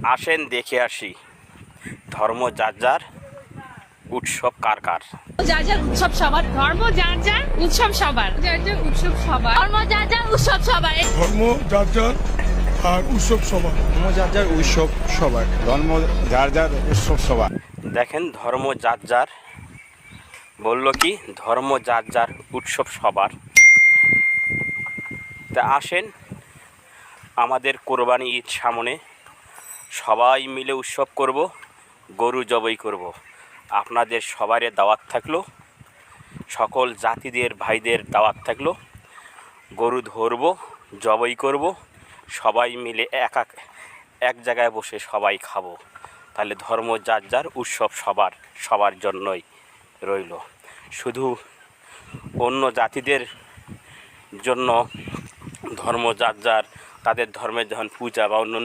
আসেন দেখে আসি ধর্ম যার যার, উৎসব কার কার। যার যার উৎসব সবার, ধর্ম যার যার উৎসব সবার, যার যার উৎসব সবার, ধর্ম যার যার উৎসব সবার, ধর্ম যার যার আর উৎসব সবার। ধর্ম যার যার উৎসব সবার, ধর্ম যার যার উৎসব সবার। দেখেন ধর্ম যার যার বললো কি, ধর্ম যার যার উৎসব সবার। তা আসেন আমাদের কোরবানি ঈদ সামনে, সবাই মিলে উৎসব করব, গরু জবাই করব। আপনাদের সবারই দাওয়াত থাকলো, সকল জাতিদের ভাইদের দাওয়াত থাকলো। গরু ধরব, জবাই করব, সবাই মিলে এক জায়গায় বসে সবাই খাবো। তাহলে ধর্ম যার যার, উৎসব সবার, সবার জন্যই রইল। শুধু অন্য জাতিদের জন্য ধর্ম যার যার, তাদের ধর্মের যখন পূজা বা অন্য